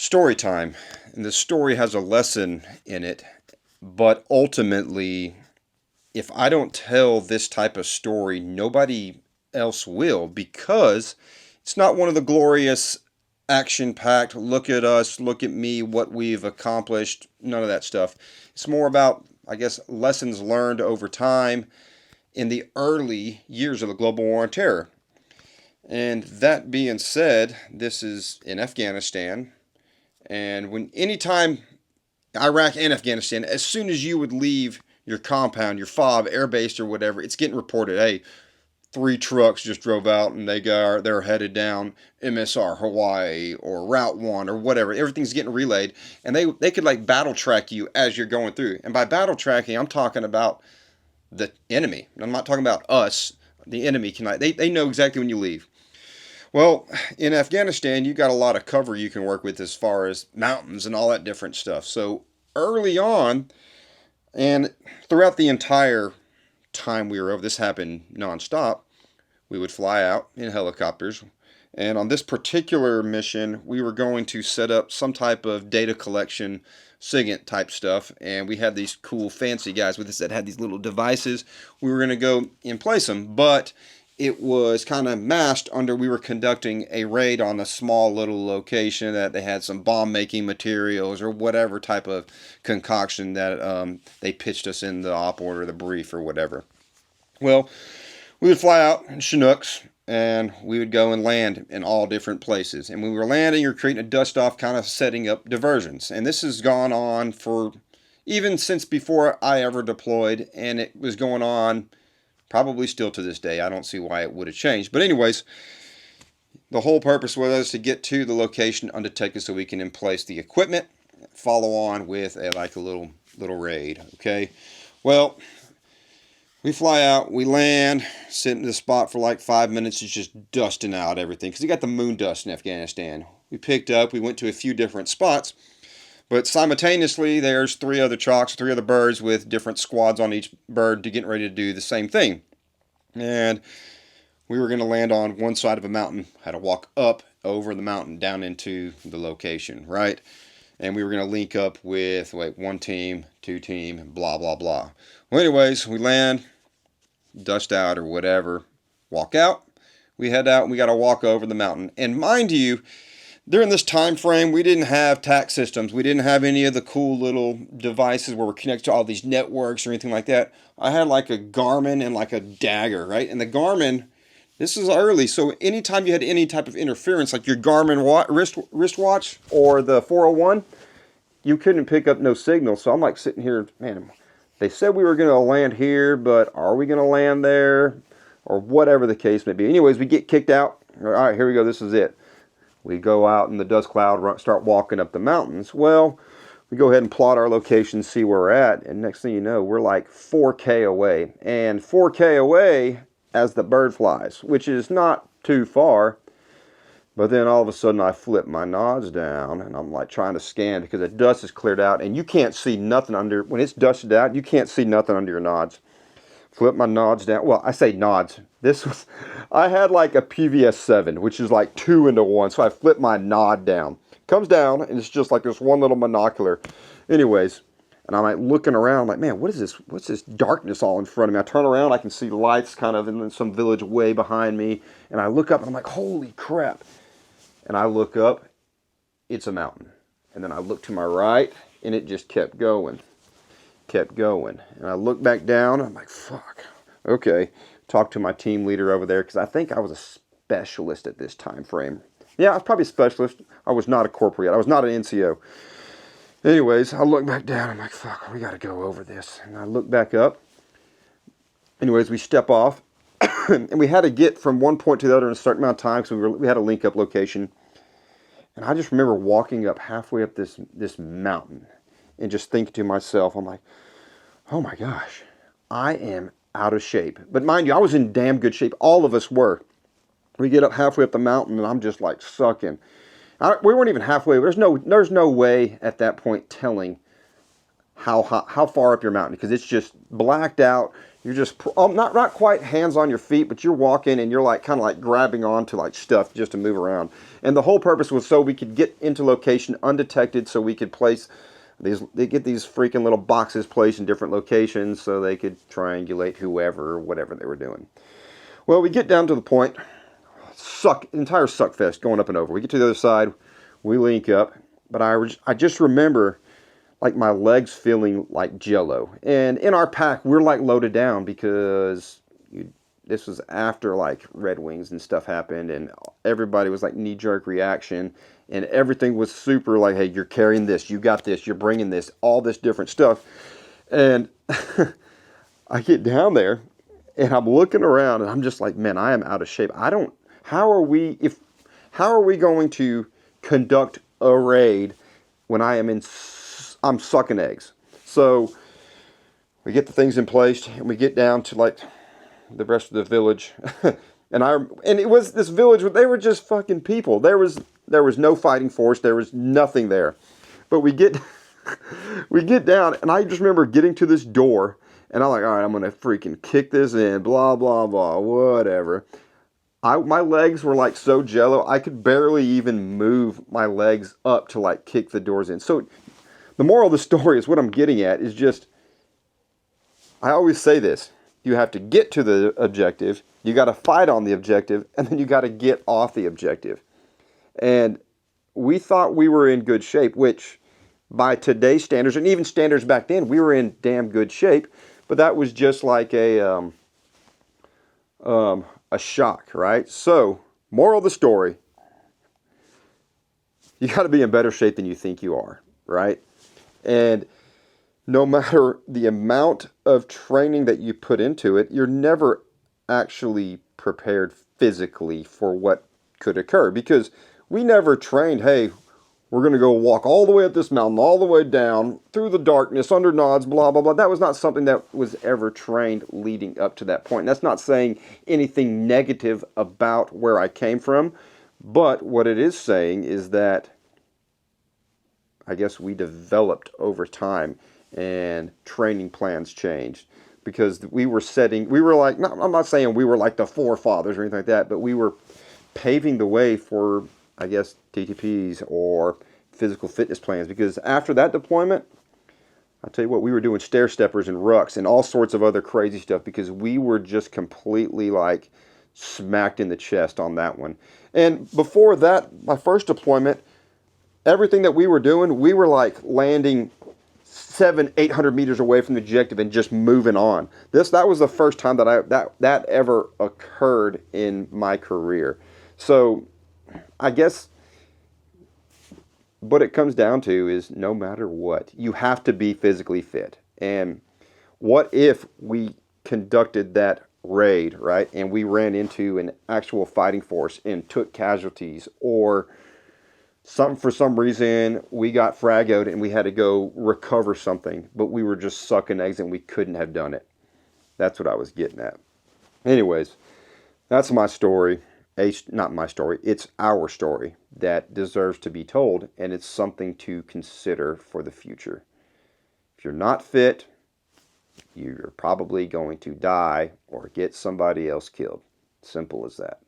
Story time. And the story has a lesson in it, but ultimately, if I don't tell this type of story, nobody else will, because it's not one of the glorious action packed, look at us, look at me, what we've accomplished, none of that stuff. It's more about, I guess, lessons learned over time in the early years of the global war on terror. And that being said, this is in Afghanistan. And when anytime Iraq and Afghanistan, as soon as you would leave your compound, your fob, air base, or whatever, it's getting reported. Hey, 3 trucks just drove out and they're headed down MSR Hawaii or Route 1 or whatever. Everything's getting relayed, and they could like battle track you as you're going through. And by battle tracking, I'm talking about the enemy. I'm not talking about us. The enemy can they know exactly when you leave. Well, in Afghanistan, you got a lot of cover you can work with as far as mountains and all that different stuff. So early on, and throughout the entire time we were over, this happened nonstop. We would fly out in helicopters. And on this particular mission, we were going to set up some type of data collection, SIGINT type stuff. And we had these cool, fancy guys with us that had these little devices. We were going to go and place them, but it was kind of masked under we were conducting a raid on a small little location that they had some bomb making materials or whatever type of concoction that they pitched us in the op order, the brief or whatever. Well, we would fly out in Chinooks and we would go and land in all different places. And when we were landing, you're creating a dust off, kind of setting up diversions. And this has gone on for even since before I ever deployed, and it was going on probably still to this day. I don't see why it would have changed. But anyways, the whole purpose was to get to the location undetected so we can emplace the equipment, follow on with a little raid. Okay. Well, we fly out, we land, sit in the spot for like 5 minutes. It's just dusting out everything because you got the moon dust in Afghanistan. We went to a few different spots. But simultaneously, there's 3 other birds with different squads on each bird to getting ready to do the same thing. And we were going to land on one side of a mountain, had to walk up over the mountain down into the location, right? And we were going to link up with one team, 2 team, blah, blah, blah. Well, anyways, we land, dust out or whatever, walk out. We head out and we got to walk over the mountain. And mind you, during this time frame, we didn't have TAC systems. We didn't have any of the cool little devices where we're connected to all these networks or anything like that. I had like a Garmin and like a Dagger, right? And the Garmin, this is early, so anytime you had any type of interference, like your Garmin wristwatch or the 401, you couldn't pick up no signal. So I'm like sitting here, man, they said we were going to land here, but are we going to land there? Or whatever the case may be. Anyways, we get kicked out. All right, here we go. This is it. We go out in the dust cloud, start walking up the mountains. Well, we go ahead and plot our location, see where we're at, and next thing you know, we're like 4K away. And 4K away as the bird flies, which is not too far. But then all of a sudden I flip my nods down, and I'm like trying to scan because the dust is cleared out, and you can't see nothing under, when it's dusted out, you can't see nothing under your nods. Flip my nods down. Well, I say nods. I had like a PVS 7, which is like 2 into 1. So I flip my nod down. Comes down, and it's just like this one little monocular. Anyways, and I'm like looking around, like, man, what is this? What's this darkness all in front of me? I turn around, I can see lights kind of in some village way behind me. And I look up, and I'm like, holy crap. And I look up, it's a mountain. And then I look to my right, and it just kept going. And I look back down, I'm like, fuck. Okay. Talk to my team leader over there, because I think I was a specialist at this time frame. Yeah, I was probably a specialist. I was not a corporal yet. I was not an NCO. Anyways, I look back down, I'm like, fuck, we got to go over this. And I look back up. Anyways, we step off. And we had to get from one point to the other in a certain amount of time, because we had a link-up location. And I just remember walking up halfway up this mountain and just thinking to myself, I'm like, oh my gosh, I am out of shape. But mind you, I was in damn good shape. All of us were. We get up halfway up the mountain, and I'm just like sucking. We weren't even halfway. There's no way at that point telling how far up your mountain, because it's just blacked out. you're just not quite hands on your feet, but you're walking and you're like kind of like grabbing onto like stuff just to move around. And the whole purpose was so we could get into location undetected, so we could place these. They get these freaking little boxes placed in different locations, so they could triangulate whoever or whatever they were doing. Well, we get down to the point, entire suck fest going up and over. We get to the other side, we link up, but I just remember like my legs feeling like jello. And in our pack, we're like loaded down because this was after like Red Wings and stuff happened, and everybody was like knee-jerk reaction, and everything was super like, hey, you're carrying this, you got this, you're bringing this, all this different stuff. And I get down there, and I'm looking around, and I'm just like, man, I am out of shape. How are we going to conduct a raid when I'm sucking eggs? So we get the things in place, and we get down to like the rest of the village, and it was this village where they were just fucking people. There was no fighting force. There was nothing there. But we get we get down, and I just remember getting to this door, and I'm like, all right, I'm gonna freaking kick this in, blah blah blah, whatever. My legs were like so jello, I could barely even move my legs up to like kick the doors in. So the moral of the story is, what I'm getting at is just, I always say this: you have to get to the objective, you got to fight on the objective, and then you got to get off the objective. And we thought we were in good shape, which by today's standards, and even standards back then, we were in damn good shape. But that was just like a shock, right? So, moral of the story: you got to be in better shape than you think you are, right? And no matter the amount of training that you put into it, you're never actually prepared physically for what could occur, because we never trained, hey, we're going to go walk all the way up this mountain, all the way down, through the darkness, under nods, blah, blah, blah. That was not something that was ever trained leading up to that point. And that's not saying anything negative about where I came from, but what it is saying is that I guess we developed over time, and training plans changed, because we were like, no, I'm not saying we were like the forefathers or anything like that, but we were paving the way for, I guess, TTPs or physical fitness plans. Because after that deployment, I'll tell you what, we were doing stair steppers and rucks and all sorts of other crazy stuff, because we were just completely like smacked in the chest on that one. And before that, my first deployment, everything that we were doing, we were like landing 700-800 meters away from the objective and just moving on. That was the first time that ever occurred in my career. So I guess what it comes down to is, no matter what, you have to be physically fit. And what if we conducted that raid, right, and we ran into an actual fighting force and took casualties, or for some reason we got fragoed and we had to go recover something, but we were just sucking eggs and we couldn't have done it. That's what I was getting at. Anyways, that's my story. Not my story, it's our story that deserves to be told, and it's something to consider for the future. If you're not fit, you're probably going to die or get somebody else killed. Simple as that.